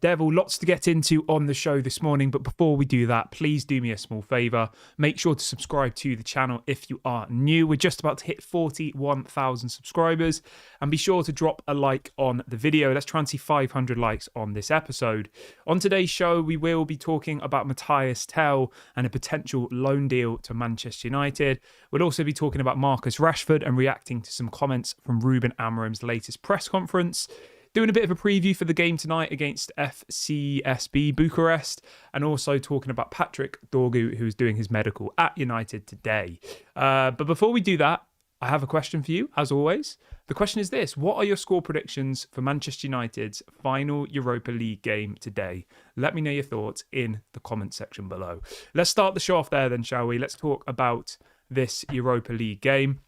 Devil, lots to get into on the show this morning, but before we do that, please do me a small favour. Make sure to subscribe to the channel if you are new. We're just about to hit 41,000 subscribers, and be sure to drop a like on the video. Let's try and see 500 likes on this episode. On today's show, we will be talking about Matias Tel and a potential loan deal to Manchester United. We'll also be talking about Marcus Rashford and reacting to some comments from Ruben Amorim's latest press conference. Doing a bit of a preview for the game tonight against FCSB Bucharest, and also talking about Patrick Dorgu, who's doing his medical at United today. But before we do that, I have a question for you, as always. The question is this: what are your score predictions for Manchester United's final Europa League game today? Let me know your thoughts in the comment section below. Let's start the show off there then, shall we? Let's talk about this Europa League game.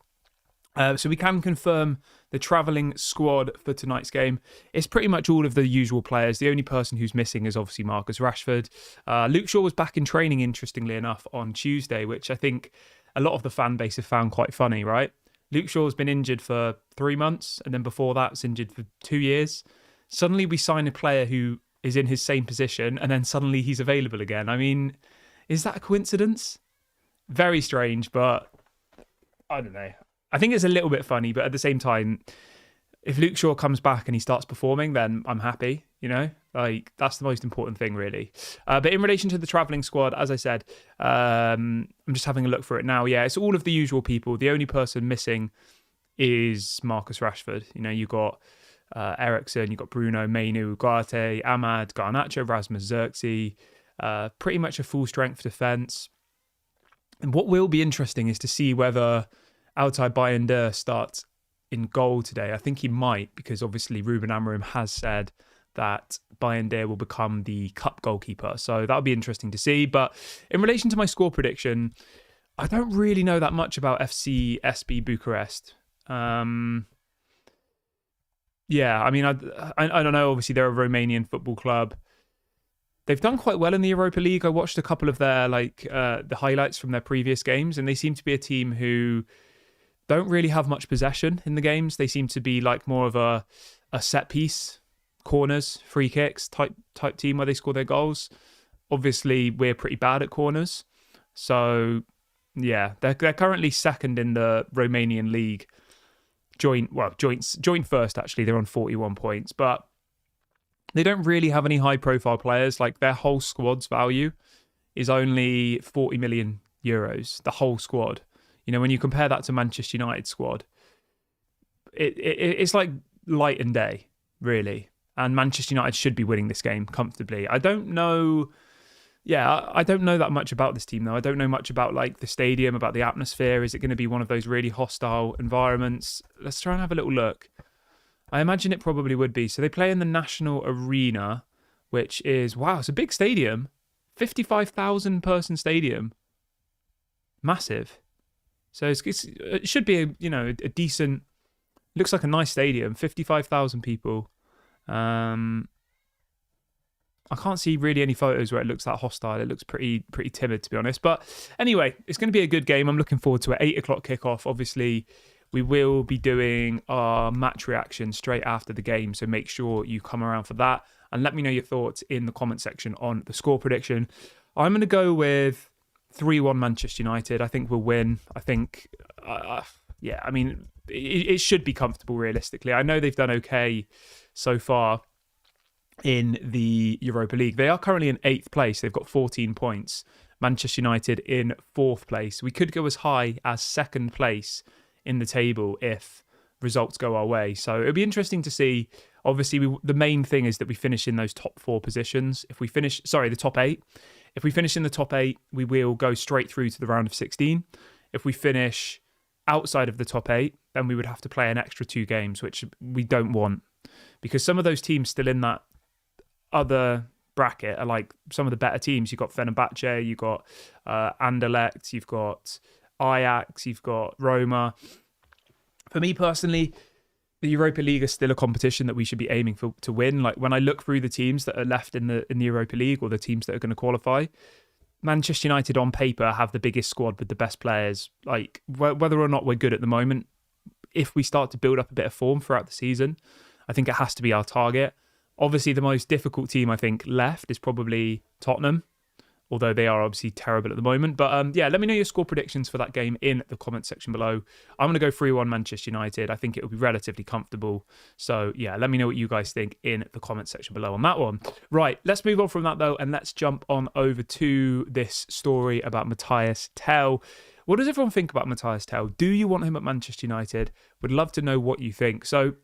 So we can confirm the travelling squad for tonight's game. It's pretty much all of the usual players. The only person who's missing is obviously Marcus Rashford. Luke Shaw was back in training, interestingly enough, on Tuesday, which I think a lot of the fan base have found quite funny, right? Luke Shaw's been injured for 3 months, and then before that was injured for 2 years. Suddenly we sign a player who is in his same position, and then suddenly he's available again. I mean, is that a coincidence? Very strange, but I don't know. I think it's a little bit funny, but at the same time, if Luke Shaw comes back and he starts performing, then I'm happy, you know? Like, that's the most important thing, really. But in relation to the travelling squad, as I said, I'm just having a look for it now. Yeah, it's all of the usual people. The only person missing is Marcus Rashford. You know, you've got Eriksen, you've got Bruno, Mainu, Ugarte, Ahmad, Garnacho, Rasmus, Xerxes. Pretty much a full-strength defence. And what will be interesting is to see whether Altay Bayındır starts in goal today. I think he might, because obviously Ruben Amorim has said that Bayındır will become the cup goalkeeper. So that'll be interesting to see. But in relation to my score prediction, I don't really know that much about FCSB Bucharest. Yeah, I mean, I don't know. Obviously, they're a Romanian football club. They've done quite well in the Europa League. I watched a couple of their the highlights from their previous games, and they seem to be a team who don't really have much possession in the games. They seem to be like more of a set piece, corners, free kicks type team where they score their goals. Obviously, we're pretty bad at corners. So, yeah, they're currently second in the Romanian league. Joint first, actually. They're on 41 points. But they don't really have any high-profile players. Like, their whole squad's value is only 40 million euros, the whole squad. You know, when you compare that to Manchester United's squad, it's like light and day, really. And Manchester United should be winning this game comfortably. I don't know that much about this team, though. I don't know much about like the stadium, about the atmosphere. Is it going to be one of those really hostile environments? Let's try and have a little look. I imagine it probably would be. So they play in the National Arena, which is, wow, it's a big stadium. 55,000 person stadium. Massive. So it should be a decent, looks like a nice stadium, 55,000 people. I can't see really any photos where it looks that hostile. It looks pretty timid, to be honest. But anyway, it's going to be a good game. I'm looking forward to it. 8 o'clock kickoff. Obviously, we will be doing our match reaction straight after the game. So make sure you come around for that. And let me know your thoughts in the comment section on the score prediction. I'm going to go with 3-1 Manchester United. I think we'll win. I think, I mean, it should be comfortable realistically. I know they've done okay so far in the Europa League. They are currently in 8th place. They've got 14 points. Manchester United in 4th place. We could go as high as 2nd place in the table if results go our way. So it'll be interesting to see. Obviously, the main thing is that we finish in those top 4 positions. The top 8. If we finish in the top 8, we will go straight through to the round of 16. If we finish outside of the top 8, then we would have to play an extra 2 games, which we don't want. Because some of those teams still in that other bracket are like some of the better teams. You've got Fenerbahce, you've got Anderlecht, you've got Ajax, you've got Roma. For me personally, the Europa League is still a competition that we should be aiming for to win. Like when I look through the teams that are left in the Europa League, or the teams that are going to qualify, Manchester United on paper have the biggest squad with the best players. Like whether or not we're good at the moment, if we start to build up a bit of form throughout the season, I think it has to be our target. Obviously, the most difficult team I think left is probably Tottenham, although they are obviously terrible at the moment. But yeah, let me know your score predictions for that game in the comment section below. I'm going to go 3-1 Manchester United. I think it will be relatively comfortable. So yeah, let me know what you guys think in the comment section below on that one. Right, let's move on from that though, and let's jump on over to this story about Matias Tel. What does everyone think about Matias Tel? Do you want him at Manchester United? Would love to know what you think. So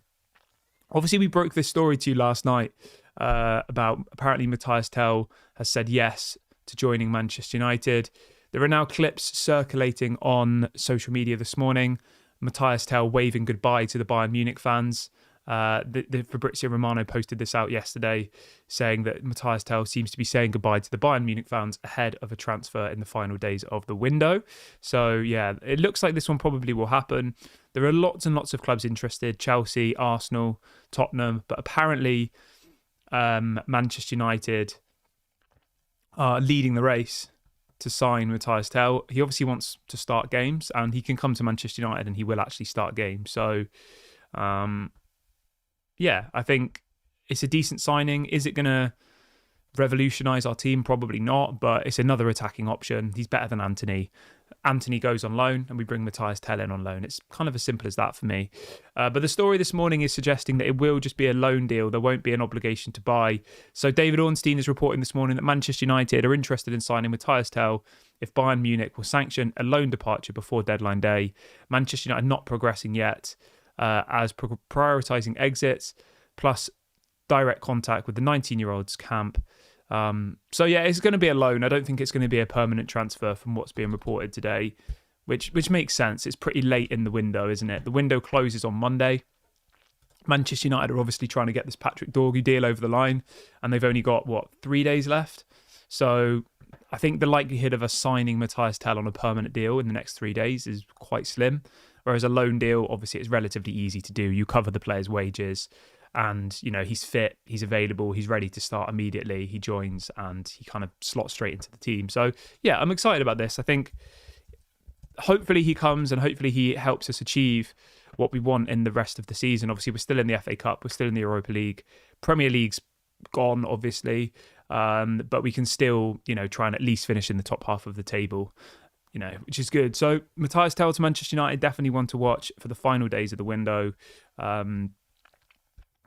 obviously we broke this story to you last night about apparently Matias Tel has said yes to joining Manchester United. There are now clips circulating on social media this morning. Matias Tel waving goodbye to the Bayern Munich fans. The Fabrizio Romano posted this out yesterday, saying that Matias Tel seems to be saying goodbye to the Bayern Munich fans ahead of a transfer in the final days of the window. So yeah, it looks like this one probably will happen. There are lots and lots of clubs interested: Chelsea, Arsenal, Tottenham, but apparently Manchester United are leading the race to sign Matias Tel. He obviously wants to start games, and he can come to Manchester United and he will actually start games. So yeah, I think it's a decent signing. Is it going to revolutionise our team? Probably not, but it's another attacking option. He's better than Antony. Antony goes on loan and we bring Matias Tel in on loan. It's kind of as simple as that for me. But the story this morning is suggesting that it will just be a loan deal. There won't be an obligation to buy. So David Ornstein is reporting this morning that Manchester United are interested in signing Matias Tel if Bayern Munich will sanction a loan departure before deadline day. Manchester United not progressing yet as prioritising exits plus direct contact with the 19-year-old's camp. So yeah, it's going to be a loan. I don't think it's going to be a permanent transfer from what's being reported today, which makes sense. It's pretty late in the window, isn't it? The window closes on Monday. Manchester United are obviously trying to get this Patrick Dorgu deal over the line, and they've only got, 3 days left? So I think the likelihood of us signing Matias Tel on a permanent deal in the next 3 days is quite slim, whereas a loan deal, obviously, is relatively easy to do. You cover the player's wages, and, he's fit, he's available, he's ready to start immediately. He joins and he kind of slots straight into the team. So, yeah, I'm excited about this. I think hopefully he comes and hopefully he helps us achieve what we want in the rest of the season. Obviously, we're still in the FA Cup, we're still in the Europa League. Premier League's gone, obviously, but we can still, try and at least finish in the top half of the table, which is good. So, Matias Tel to Manchester United, definitely one to watch for the final days of the window.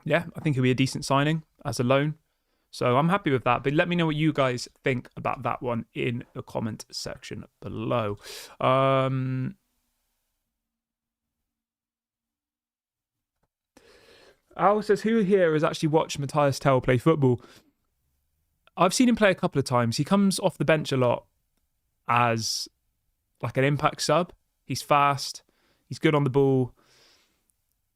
Yeah, I think it'll be a decent signing as a loan. So I'm happy with that. But let me know what you guys think about that one in the comment section below. Al says, who here has actually watched Matias Tel play football? I've seen him play a couple of times. He comes off the bench a lot as like an impact sub. He's fast. He's good on the ball.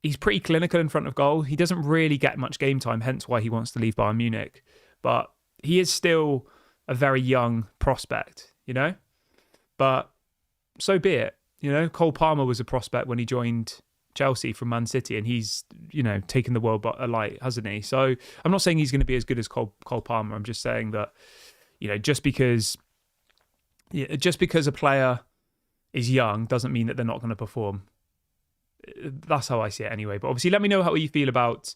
He's pretty clinical in front of goal. He doesn't really get much game time, hence why he wants to leave Bayern Munich. But he is still a very young prospect, But so be it. Cole Palmer was a prospect when he joined Chelsea from Man City, and he's, taken the world by light, hasn't he? So I'm not saying he's going to be as good as Cole Palmer. I'm just saying that, just because a player is young doesn't mean that they're not going to perform. That's how I see it anyway. But obviously, let me know how you feel about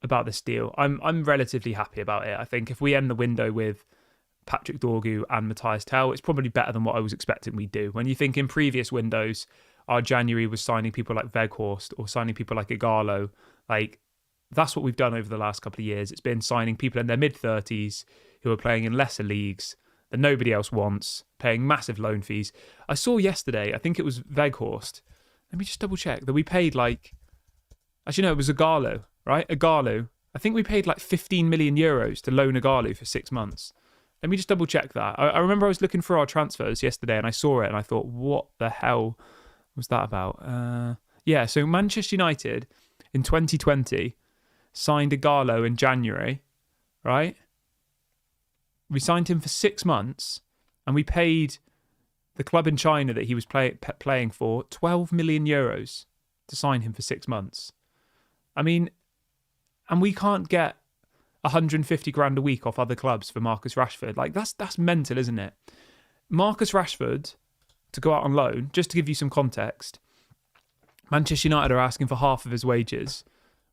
this deal. I'm relatively happy about it. I think if we end the window with Patrick Dorgu and Matias Tel, it's probably better than what I was expecting we'd do. When you think in previous windows, our January was signing people like Weghorst or signing people like Ighalo, that's what we've done over the last couple of years. It's been signing people in their mid-30s who are playing in lesser leagues that nobody else wants, paying massive loan fees. I saw yesterday, I think it was Weghorst. Let me just double check that we paid actually no, it was Ighalo, right? Ighalo. I think we paid 15 million euros to loan Ighalo for 6 months. Let me just double check that. I remember I was looking for our transfers yesterday and I saw it and I thought, what the hell was that about? Yeah, so Manchester United in 2020 signed Ighalo in January, right? We signed him for 6 months and we paid the club in China that he was playing for 12 million euros to sign him for 6 months. I mean, and we can't get 150 grand a week off other clubs for Marcus Rashford. That's mental, isn't it? Marcus Rashford, to go out on loan, just to give you some context, Manchester United are asking for half of his wages,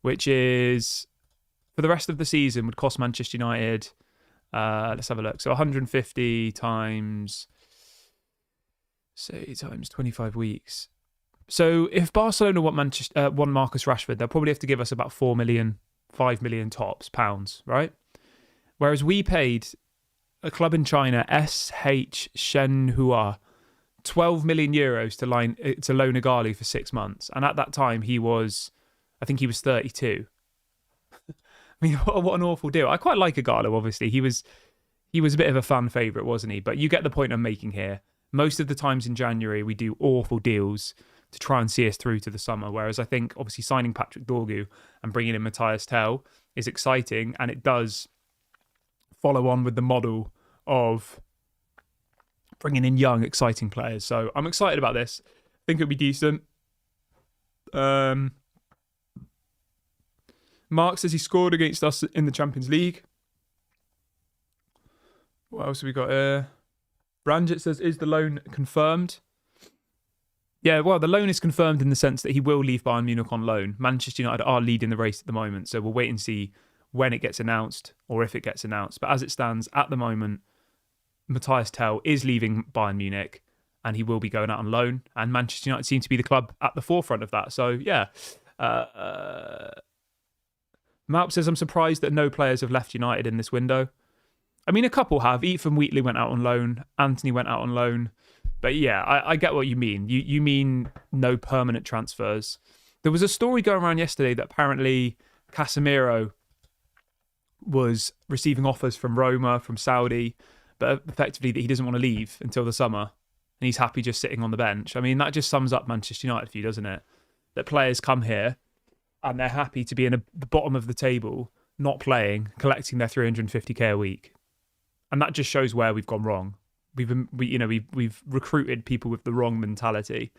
which is for the rest of the season would cost Manchester United, let's have a look. So 150 times, say, times 25 weeks. So if Barcelona want Marcus Rashford, they'll probably have to give us about 4 million, 5 million tops pounds, right? Whereas we paid a club in China, SH Shenhua, 12 million euros to loan Ighalo for 6 months. And at that time, I think he was 32. I mean, what an awful deal. I quite like Ighalo, obviously. He was a bit of a fan favourite, wasn't he? But you get the point I'm making here. Most of the times in January, we do awful deals to try and see us through to the summer. Whereas I think, obviously, signing Patrick Dorgu and bringing in Matias Tel is exciting. And it does follow on with the model of bringing in young, exciting players. So I'm excited about this. I think it'll be decent. Mark says he scored against us in the Champions League. What else have we got here? Branjit says, is the loan confirmed? Yeah, well, the loan is confirmed in the sense that he will leave Bayern Munich on loan. Manchester United are leading the race at the moment, so we'll wait and see when it gets announced or if it gets announced. But as it stands at the moment, Matias Tel is leaving Bayern Munich and he will be going out on loan. And Manchester United seem to be the club at the forefront of that. So, yeah. Maup says, I'm surprised that no players have left United in this window. I mean, a couple have. Ethan Wheatley went out on loan. Anthony went out on loan. But yeah, I get what you mean. You mean no permanent transfers. There was a story going around yesterday that apparently Casemiro was receiving offers from Roma, from Saudi, but effectively that he doesn't want to leave until the summer and he's happy just sitting on the bench. I mean, that just sums up Manchester United for you, doesn't it? That players come here and they're happy to be in the bottom of the table, not playing, collecting their 350k a week. And that just shows where we've gone wrong. We've recruited people with the wrong mentality.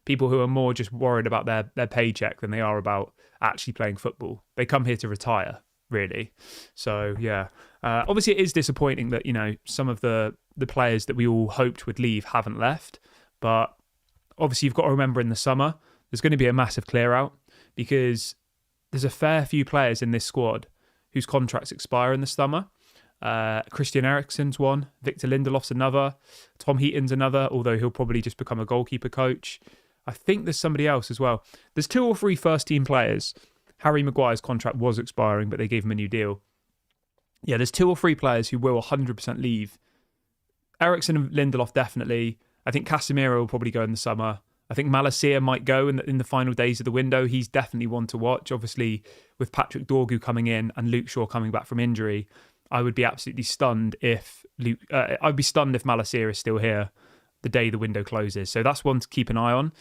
People who are more just worried about their paycheck than they are about actually playing football. They come here to retire, really. So, yeah. Obviously, it is disappointing that, some of the players that we all hoped would leave haven't left. But obviously, you've got to remember in the summer, there's going to be a massive clear out because there's a fair few players in this squad whose contracts expire in the summer. Christian Eriksen's one, Victor Lindelof's another, Tom Heaton's another, although he'll probably just become a goalkeeper coach. I think there's somebody else as well. There's 2 or 3 first-team players. Harry Maguire's contract was expiring, but they gave him a new deal. Yeah, there's 2 or 3 players who will 100% leave. Eriksen and Lindelof definitely. I think Casemiro will probably go in the summer. I think Malacia might go in the final days of the window. He's definitely one to watch. Obviously, with Patrick Dorgu coming in and Luke Shaw coming back from injury, I would be absolutely stunned if I'd be stunned if Malacia is still here the day the window closes. So that's one to keep an eye on.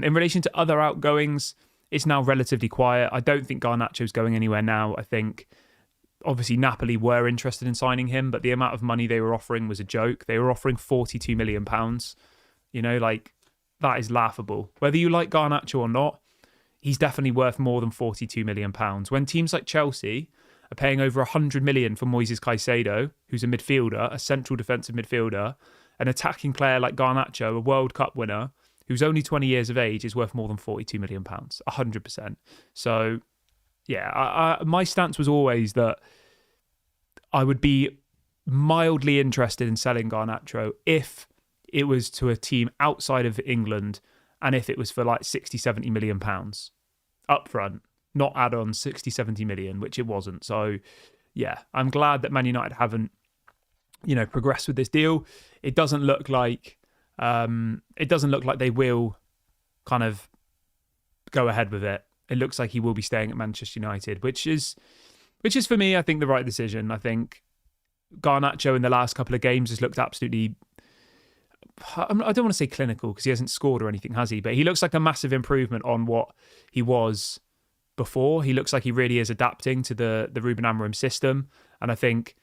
In relation to other outgoings, it's now relatively quiet. I don't think Garnacho's going anywhere now. I think obviously Napoli were interested in signing him, but the amount of money they were offering was a joke. They were offering £42 million. That is laughable. Whether you like Garnacho or not, he's definitely worth more than £42 million. When teams like Chelsea are paying over £100 million for Moises Caicedo, who's a midfielder, a central defensive midfielder, an attacking player like Garnacho, a World Cup winner, who's only 20 years of age, is worth more than £42 million, 100%. So, yeah, my stance was always that I would be mildly interested in selling Garnacho if it was to a team outside of England and if it was for like 60, 70 million pounds up front, not add-on 60, 70 million, which it wasn't. So, yeah, I'm glad that Man United haven't, progressed with this deal. It doesn't look like they will kind of go ahead with it. It looks like he will be staying at Manchester United, which is for me, I think, the right decision. I think Garnacho in the last couple of games has looked absolutely, I don't want to say clinical because he hasn't scored or anything, has he? But he looks like a massive improvement on what he was before. He looks like he really is adapting to the Ruben Amorim system, and I think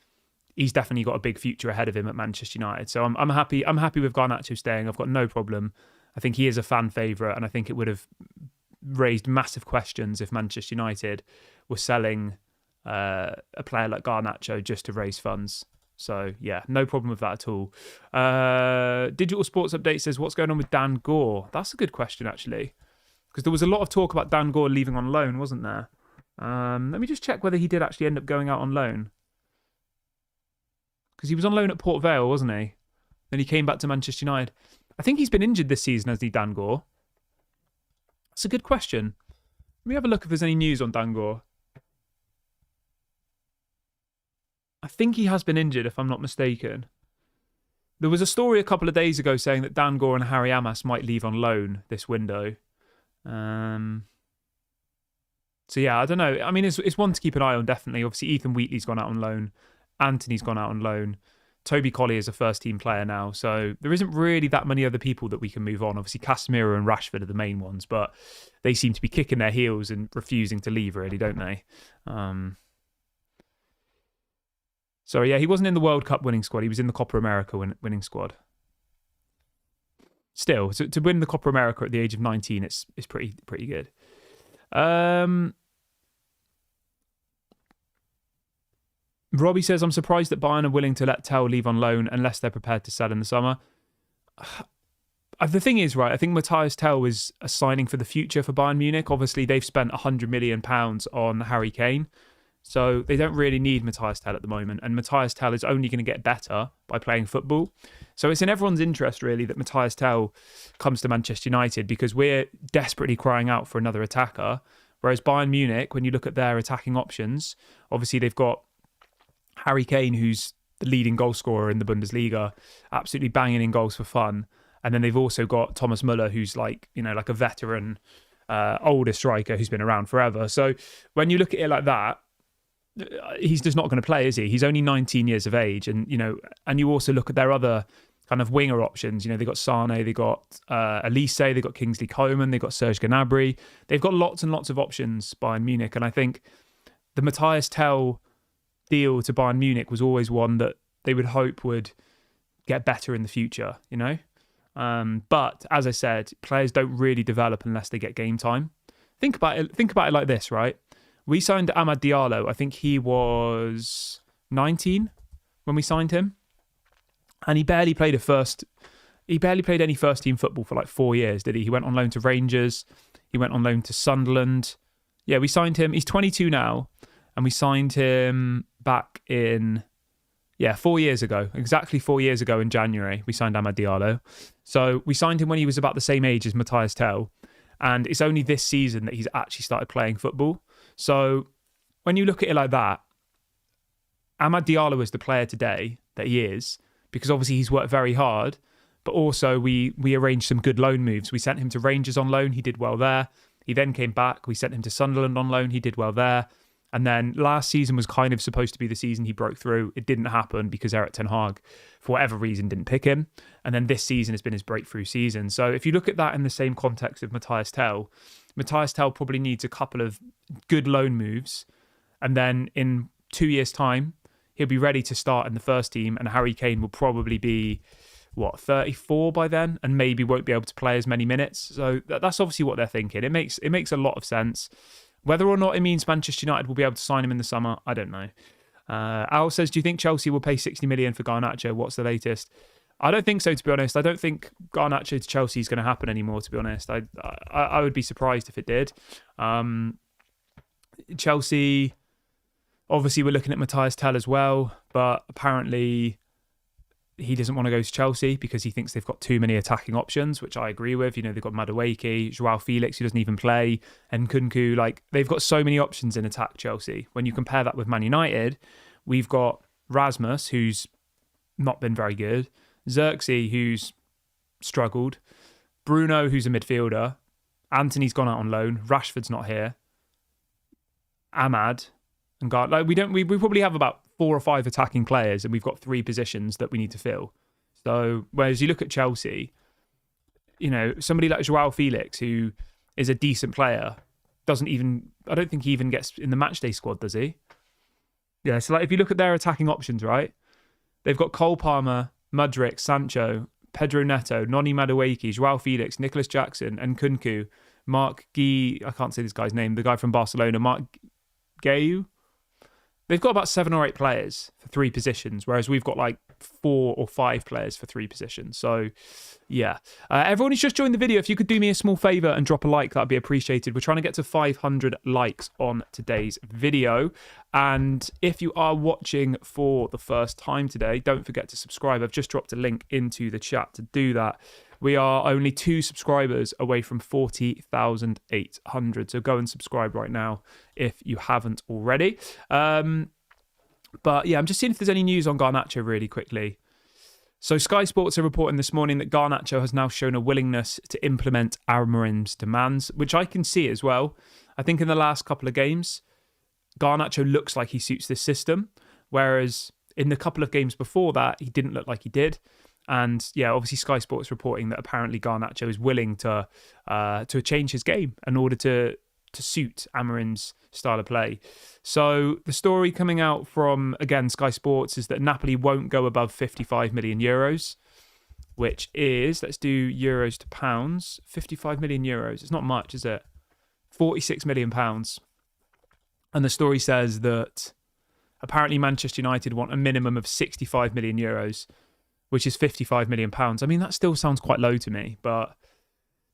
he's definitely got a big future ahead of him at Manchester United. So I'm happy. I'm happy with Garnacho staying. I've got no problem. I think he is a fan favourite, and I think it would have raised massive questions if Manchester United were selling a player like Garnacho just to raise funds. So, yeah, no problem with that at all. Digital Sports Update says, what's going on with Dan Gore? That's a good question, actually, because there was a lot of talk about Dan Gore leaving on loan, wasn't there? Let me just check whether he did actually end up going out on loan. Because he was on loan at Port Vale, wasn't he? Then he came back to Manchester United. I think he's been injured this season, hasn't he, Dangor? That's a good question. Let me have a look if there's any news on Dangor. I think he has been injured, if I'm not mistaken. There was a story a couple of days ago saying that Dangor and Harry Amas might leave on loan this window. So yeah, I don't know. I mean, it's one to keep an eye on, definitely. Obviously, Ethan Wheatley's gone out on loan. Anthony's gone out on loan. Toby Collier is a first-team player now. So there isn't really that many other people that we can move on. Obviously, Casemiro and Rashford are the main ones, but they seem to be kicking their heels and refusing to leave, really, don't they? So yeah, he wasn't in the World Cup winning squad. He was in the Copa America winning squad. Still, to win the Copa America at the age of 19, it's pretty good. Robbie says, I'm surprised that Bayern are willing to let Tel leave on loan unless they're prepared to sell in the summer. The thing is, right, I think Matias Tel is a signing for the future for Bayern Munich. Obviously, they've spent £100 million on Harry Kane. So they don't really need Matias Tel at the moment. And Matias Tel is only going to get better by playing football. So it's in everyone's interest, really, that Matias Tel comes to Manchester United because we're desperately crying out for another attacker. Whereas Bayern Munich, when you look at their attacking options, obviously they've got Harry Kane, who's the leading goal scorer in the Bundesliga, absolutely banging in goals for fun. And then they've also got Thomas Müller, who's like a veteran, older striker who's been around forever. So when you look at it like that, he's just not going to play, is he? He's only 19 years of age. And, and you also look at their other kind of winger options. They got Sane, they got Elise, they got Kingsley Coman, they got Serge Gnabry. They've got lots and lots of options, Bayern Munich. And I think the Matias Tel deal to Bayern Munich was always one that they would hope would get better in the future, But as I said, players don't really develop unless they get game time. Think about it like this, right? We signed Amad Diallo. I think he was 19 when we signed him, and he barely played any first team football for like 4 years, did he? He went on loan to Rangers. He went on loan to Sunderland. Yeah, we signed him. He's 22 now, and we signed him back in 4 years ago. Exactly 4 years ago in January, we signed Amad Diallo. So we signed him when he was about the same age as Matias Tel, and it's only this season that he's actually started playing football. So when you look at it like that, Amad Diallo is the player today that he is because obviously he's worked very hard, but also we arranged some good loan moves. We sent him to Rangers on loan. He did well there. He then came back. We sent him to Sunderland on loan. He did well there. And then last season was kind of supposed to be the season he broke through. It didn't happen because Erik ten Hag, for whatever reason, didn't pick him. And then this season has been his breakthrough season. So if you look at that in the same context of Matias Tel probably needs a couple of good loan moves. And then in 2 years' time, he'll be ready to start in the first team. And Harry Kane will probably be, 34 by then? And maybe won't be able to play as many minutes. So that's obviously what they're thinking. It makes a lot of sense. Whether or not it means Manchester United will be able to sign him in the summer, I don't know. Al says, do you think Chelsea will pay 60 million for Garnacho? What's the latest? I don't think so, to be honest. I don't think Garnacho to Chelsea is going to happen anymore, to be honest. I would be surprised if it did. Chelsea, obviously we're looking at Matias Tel as well, but apparently he doesn't want to go to Chelsea because he thinks they've got too many attacking options, which I agree with. They've got Madueke, Joao Felix, who doesn't even play, and Nkunku. They've got so many options in attack, Chelsea. When you compare that with Man United, we've got Rasmus, who's not been very good, Xerxes, who's struggled, Bruno, who's a midfielder, Anthony's gone out on loan, Rashford's not here, Amad, and God. We probably have about 4 or 5 attacking players, and we've got 3 positions that we need to fill. So, whereas you look at Chelsea, somebody like Joao Felix, who is a decent player, I don't think he even gets in the matchday squad, does he? Yeah, so if you look at their attacking options, right, they've got Cole Palmer, Mudryk, Sancho, Pedro Neto, Noni Madueke, Joao Felix, Nicholas Jackson, and Nkunku, Mark Guy, I can't say this guy's name, the guy from Barcelona, Mark Guehi. They've got about 7 or 8 players for 3 positions, whereas we've got 4 or 5 players for 3 positions. So, yeah. Everyone who's just joined the video, if you could do me a small favour and drop a like, that'd be appreciated. We're trying to get to 500 likes on today's video. And if you are watching for the first time today, don't forget to subscribe. I've just dropped a link into the chat to do that. We are only 2 subscribers away from 40,800. So go and subscribe right now if you haven't already. But yeah, I'm just seeing if there's any news on Garnacho really quickly. So Sky Sports are reporting this morning that Garnacho has now shown a willingness to implement Amorim's demands, which I can see as well. I think in the last couple of games, Garnacho looks like he suits this system, whereas in the couple of games before that, he didn't look like he did. And yeah, obviously Sky Sports reporting that apparently Garnacho is willing to change his game in order to suit Amorim's style of play. So the story coming out from, again, Sky Sports is that Napoli won't go above 55 million euros, which is, let's do euros to pounds, 55 million euros. It's not much, is it? 46 million pounds. And the story says that apparently Manchester United want a minimum of 65 million euros, which is 55 million pounds. I mean, that still sounds quite low to me, but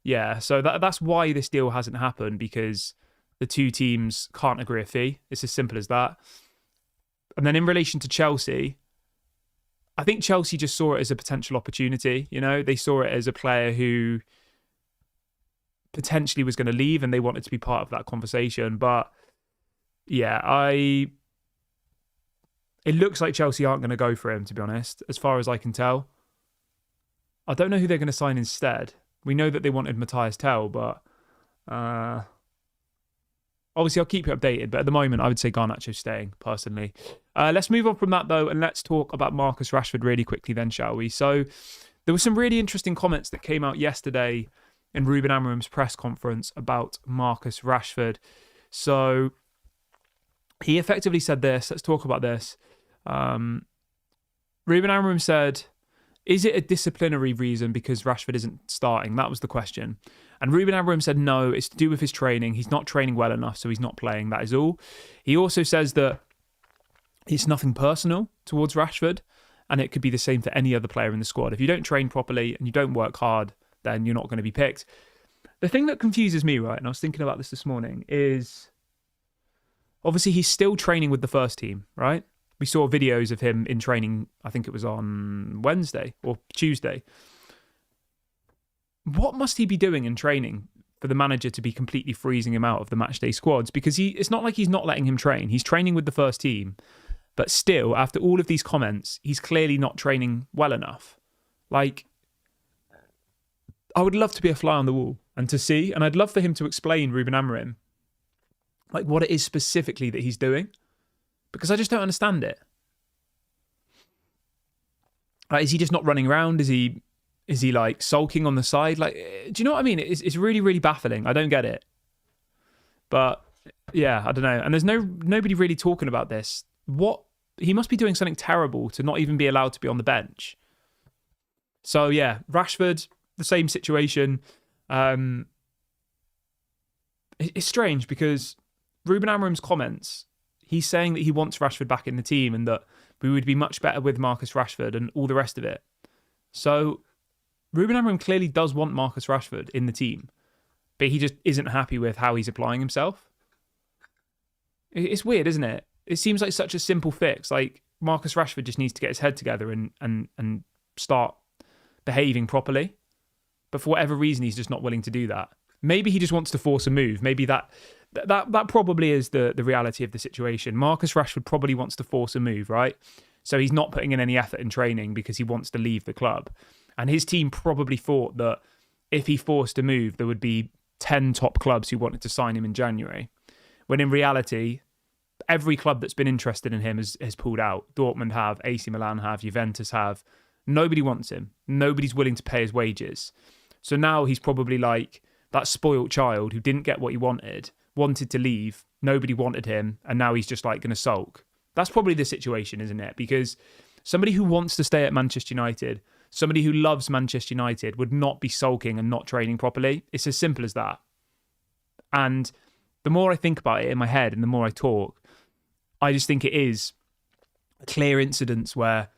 yeah, so that's why this deal hasn't happened, because the 2 teams can't agree a fee. It's as simple as that. And then in relation to Chelsea, I think Chelsea just saw it as a potential opportunity. You know, they saw it as a player who potentially was going to leave and they wanted to be part of that conversation. But yeah, it looks like Chelsea aren't going to go for him, to be honest, as far as I can tell. I don't know who they're going to sign instead. We know that they wanted Matias Tel, but obviously I'll keep you updated. But at the moment, I would say Garnacho's staying, personally. Let's move on from that, though, and let's talk about Marcus Rashford really quickly then, shall we? So there were some really interesting comments that came out yesterday in Ruben Amorim's press conference about Marcus Rashford. So he effectively said this. Let's talk about this. Ruben Amorim said, is it a disciplinary reason because Rashford isn't starting? That was the question. And Ruben Amorim said, no, it's to do with his training. He's not training well enough, so he's not playing. That is all. He also says that it's nothing personal towards Rashford, and it could be the same for any other player in the squad. If you don't train properly and you don't work hard, then you're not going to be picked. The thing that confuses me, right, and I was thinking about this morning, is obviously he's still training with the first team, right? We saw videos of him in training, I think it was on Wednesday or Tuesday. What must he be doing in training for the manager to be completely freezing him out of the matchday squads? Because it's not like he's not letting him train. He's training with the first team. But still, after all of these comments, he's clearly not training well enough. Like, I would love to be a fly on the wall and to see, and I'd love for him to explain, Ruben Amorim, like what it is specifically that he's doing. Because I just don't understand it. Like, is he just not running around? Is he like sulking on the side? Like, do you know what I mean? It's really, really baffling. I don't get it. But yeah, I don't know. And there's nobody really talking about this. He must be doing something terrible to not even be allowed to be on the bench. So yeah, Rashford, the same situation. It's strange because Ruben Amorim's comments, he's saying that he wants Rashford back in the team and that we would be much better with Marcus Rashford and all the rest of it. So Ruben Amorim clearly does want Marcus Rashford in the team, but he just isn't happy with how he's applying himself. It's weird, isn't it? It seems like such a simple fix. Like, Marcus Rashford just needs to get his head together and start behaving properly. But for whatever reason, he's just not willing to do that. Maybe he just wants to force a move. Maybe that probably is the reality of the situation. Marcus Rashford probably wants to force a move, right? So he's not putting in any effort in training because he wants to leave the club. And his team probably thought that if he forced a move, there would be 10 top clubs who wanted to sign him in January. When in reality, every club that's been interested in him has pulled out. Dortmund have, AC Milan have, Juventus have. Nobody wants him. Nobody's willing to pay his wages. So now he's probably like that spoilt child who didn't get what he wanted to leave, nobody wanted him, and now he's just like going to sulk. That's probably the situation, isn't it? Because somebody who wants to stay at Manchester United, somebody who loves Manchester United would not be sulking and not training properly. It's as simple as that. And the more I think about it in my head and the more I talk, I just think it is a clear incidence where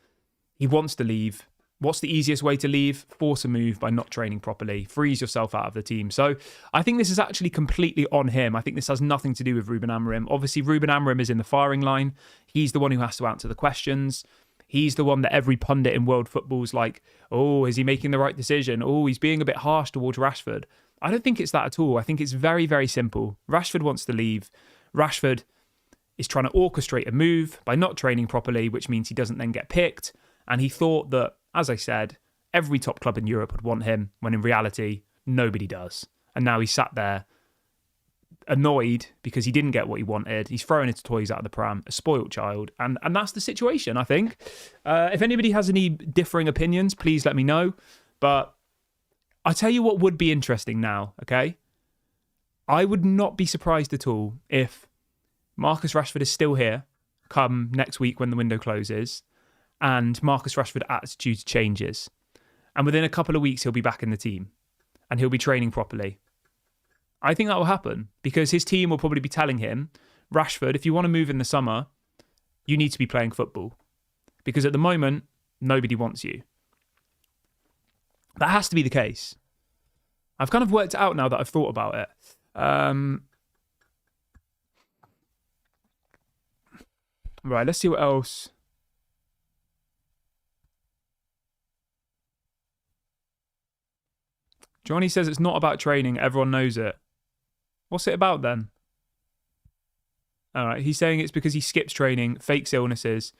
He wants to leave. What's the easiest way to leave? Force a move by not training properly. Freeze yourself out of the team. So I think this is actually completely on him. I think this has nothing to do with Ruben Amorim. Obviously, Ruben Amorim is in the firing line. He's the one who has to answer the questions. He's the one that every pundit in world football's like, oh, is he making the right decision? Oh, he's being a bit harsh towards Rashford. I don't think it's that at all. I think it's very, very simple. Rashford wants to leave. Rashford is trying to orchestrate a move by not training properly, which means he doesn't then get picked. And he thought that, as I said, every top club in Europe would want him, when in reality, nobody does. And now he's sat there annoyed because he didn't get what he wanted. He's throwing his toys out of the pram, a spoiled child. And that's the situation, I think. If anybody has any differing opinions, please let me know. But I'll tell you what would be interesting now, okay? I would not be surprised at all if Marcus Rashford is still here come next week when the window closes, and Marcus Rashford's attitude changes. And within a couple of weeks, he'll be back in the team and he'll be training properly. I think that will happen because his team will probably be telling him, Rashford, if you want to move in the summer, you need to be playing football. Because at the moment, nobody wants you. That has to be the case. I've kind of worked it out now that I've thought about it. Right, let's see what else. Johnny says it's not about training. Everyone knows it. What's it about then? All right, he's saying it's because he skips training, fakes illnesses,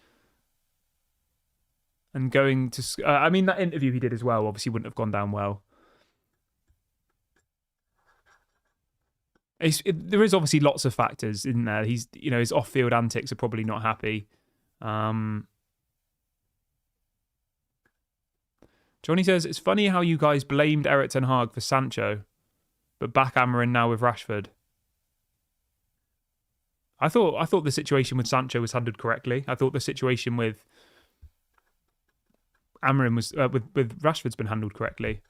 and going to... I mean, that interview he did as well obviously wouldn't have gone down well. There is obviously lots of factors in there. He's, his off-field antics are probably not happy. Johnny says, it's funny how you guys blamed Erik ten Hag for Sancho, but back Amorim now with Rashford. I thought the situation with Sancho was handled correctly. I thought the situation with Amorim was with Rashford's been handled correctly.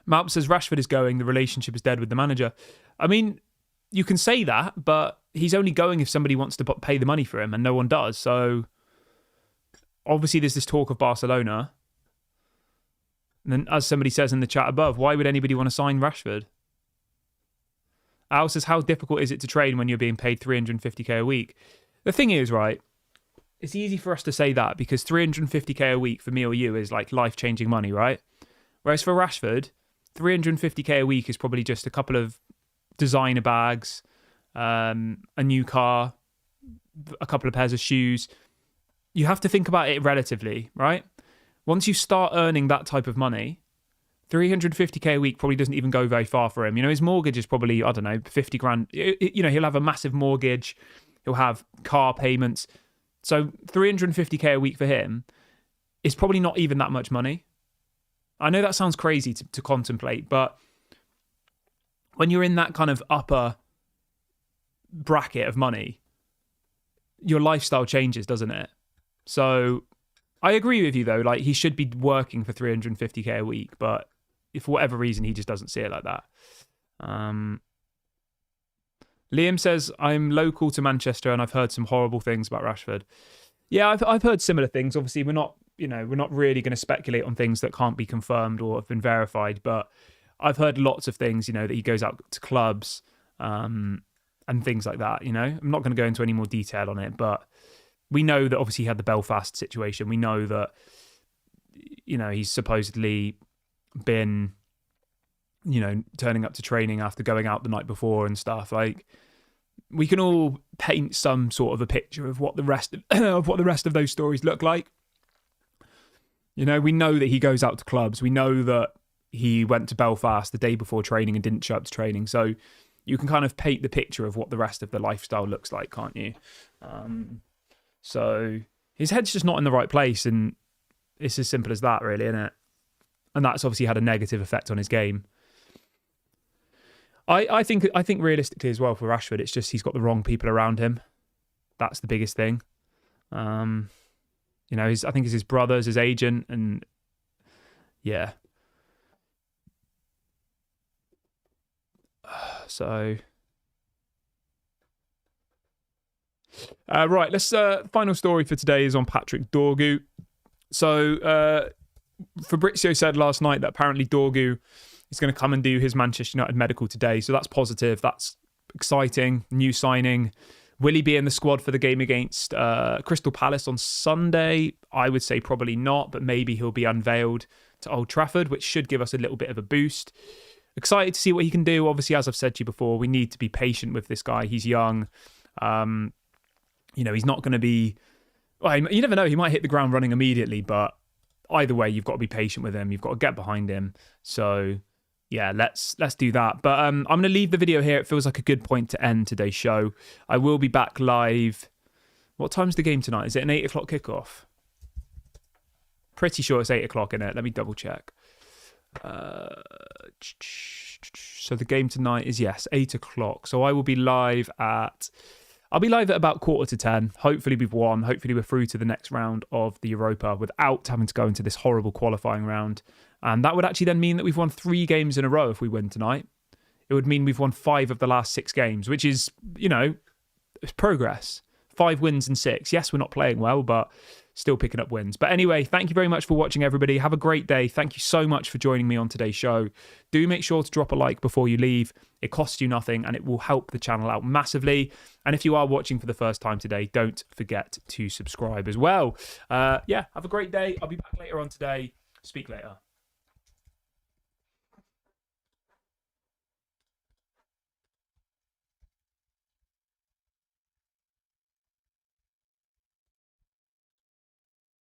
Malp says Rashford is going, the relationship is dead with the manager. I mean, you can say that, but he's only going if somebody wants to pay the money for him, and no one does. So obviously there's this talk of Barcelona. And then, as somebody says in the chat above, why would anybody want to sign Rashford? Al says, how difficult is it to train when you're being paid 350k a week? The thing is, right, it's easy for us to say that because 350k a week for me or you is like life-changing money, right? Whereas for Rashford, 350k a week is probably just a couple of designer bags, a new car, a couple of pairs of shoes. You have to think about it relatively, right? Once you start earning that type of money, 350k a week probably doesn't even go very far for him. His mortgage is probably, 50 grand. He'll have a massive mortgage. He'll have car payments. So 350k a week for him is probably not even that much money. I know that sounds crazy to contemplate, but when you're in that kind of upper bracket of money, your lifestyle changes, doesn't it? So I agree with you, though. Like, he should be working for 350k a week, but if for whatever reason he just doesn't see it like that. Liam says, I'm local to Manchester and I've heard some horrible things about Rashford. Yeah, I've heard similar things. Obviously, we're not really going to speculate on things that can't be confirmed or have been verified, but I've heard lots of things, that he goes out to clubs and things like that, I'm not going to go into any more detail on it, but we know that obviously he had the Belfast situation. We know that, he's supposedly been, turning up to training after going out the night before and stuff. Like, we can all paint some sort of a picture of what the rest of those stories look like. We know that he goes out to clubs. We know that he went to Belfast the day before training and didn't show up to training. So you can kind of paint the picture of what the rest of the lifestyle looks like, can't you? So his head's just not in the right place, and it's as simple as that, really, isn't it? And that's obviously had a negative effect on his game. I think realistically as well for Rashford, it's just he's got the wrong people around him. That's the biggest thing. I think it's his brothers, his agent, and yeah. So, right, let's final story for today is on Patrick Dorgu. So Fabrizio said last night that apparently Dorgu is going to come and do his Manchester United medical today. So that's positive. That's exciting. New signing. Will he be in the squad for the game against Crystal Palace on Sunday? I would say probably not, but maybe he'll be unveiled to Old Trafford, which should give us a little bit of a boost. Excited to see what he can do. Obviously, as I've said to you before, we need to be patient with this guy. He's young. He's not going to be... Well, you never know. He might hit the ground running immediately, but either way, you've got to be patient with him. You've got to get behind him. So, yeah, let's do that. But I'm going to leave the video here. It feels like a good point to end today's show. I will be back live. What time's the game tonight? Is it an 8 o'clock kickoff? Pretty sure it's 8 o'clock, innit? Let me double check. So the game tonight is, yes, 8 o'clock. So I will be live at... I'll be live at about 9:45. Hopefully we've won. Hopefully we're through to the next round of the Europa without having to go into this horrible qualifying round. And that would actually then mean that we've won 3 games in a row if we win tonight. It would mean we've won 5 of the last 6 games, which is, it's progress. 5 wins in 6. Yes, we're not playing well, but still picking up wins. But anyway, thank you very much for watching, everybody. Have a great day. Thank you so much for joining me on today's show. Do make sure to drop a like before you leave. It costs you nothing and it will help the channel out massively. And if you are watching for the first time today, don't forget to subscribe as well. Have a great day. I'll be back later on today. Speak later.